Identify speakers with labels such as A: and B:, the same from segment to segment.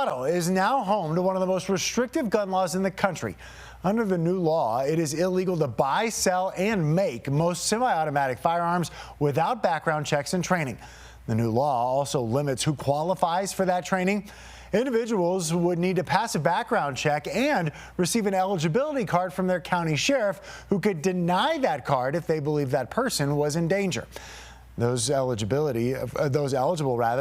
A: Colorado is now home to one of the most restrictive gun laws in the country. Under the new law, it is illegal to buy, sell, and make most semi-automatic firearms without background checks and training. The new law also limits who qualifies for that training. Individuals would need to pass a background check and receive an eligibility card from their county sheriff, who could deny that card if they believe that person was in danger. Those eligible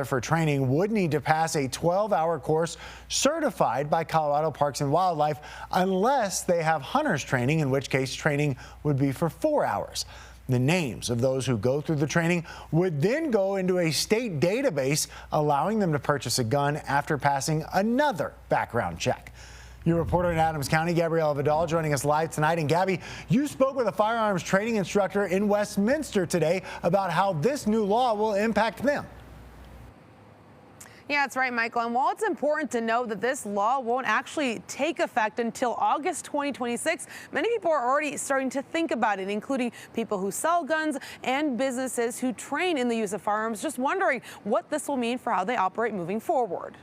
A: for training would need to pass a 12-hour course certified by Colorado Parks and Wildlife, unless they have hunter's training, in which case training would be for 4 hours. The names of those who go through the training would then go into a state database, allowing them to purchase a gun after passing another background check. Your reporter in Adams County, Gabrielle Vidal, joining us live tonight. And Gabby, you spoke with a firearms training instructor in Westminster today about how this new law will impact them.
B: Yeah, that's right, Michael. And while it's important to know that this law won't actually take effect until August 2026, many people are already starting to think about it, including people who sell guns and businesses who train in the use of firearms, just wondering what this will mean for how they operate moving forward.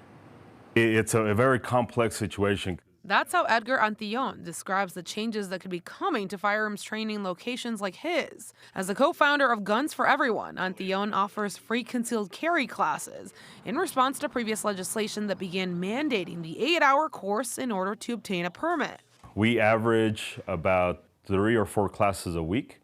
C: It's a very complex situation.
D: That's how Edgar Antillon describes the changes that could be coming to firearms training locations like his. As the co-founder of Guns for Everyone, Antillon offers free concealed carry classes in response to previous legislation that began mandating the 8-hour course in order to obtain a permit.
C: We average about 3 or 4 classes a week,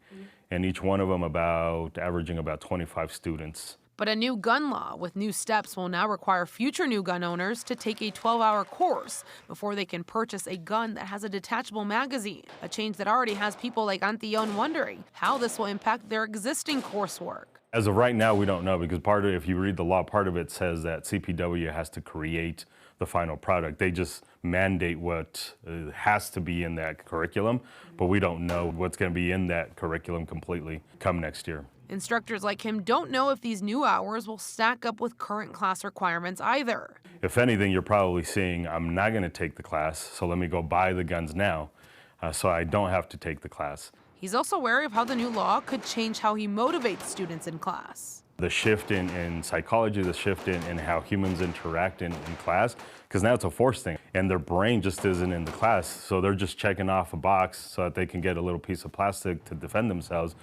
C: and each one of them averaging about 25 students.
D: But a new gun law with new steps will now require future new gun owners to take a 12-hour course before they can purchase a gun that has a detachable magazine, a change that already has people like Antillon wondering how this will impact their existing coursework.
C: As of right now, we don't know, because if you read the law, part of it says that CPW has to create the final product. They just mandate what has to be in that curriculum, but we don't know what's going to be in that curriculum completely come next year.
D: Instructors like him don't know if these new hours will stack up with current class requirements either.
C: If anything, you're probably seeing, I'm not going to take the class, so let me go buy the guns now, so I don't have to take the class.
D: He's also wary of how the new law could change how he motivates students in class.
C: The shift in psychology, the shift in how humans interact in class, because now it's a force thing, and their brain just isn't in the class, so they're just checking off a box so that they can get a little piece of plastic to defend themselves.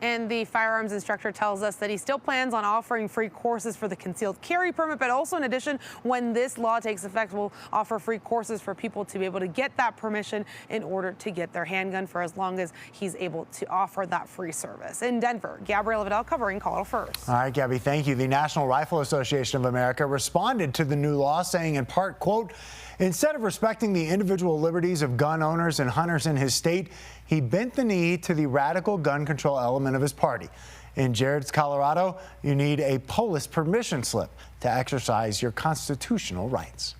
B: And the firearms instructor tells us that he still plans on offering free courses for the concealed carry permit, but also in addition, when this law takes effect, will offer free courses for people to be able to get that permission in order to get their handgun for as long as he's able to offer that free service. In Denver, Gabrielle Vidal covering Colorado First.
A: All right, Gabby, thank you. The National Rifle Association of America responded to the new law, saying in part, quote, "Instead of respecting the individual liberties of gun owners and hunters in his state, he bent the knee to the radical gun control element of his party. In Jared's Colorado, you need a polis permission slip to exercise your constitutional rights."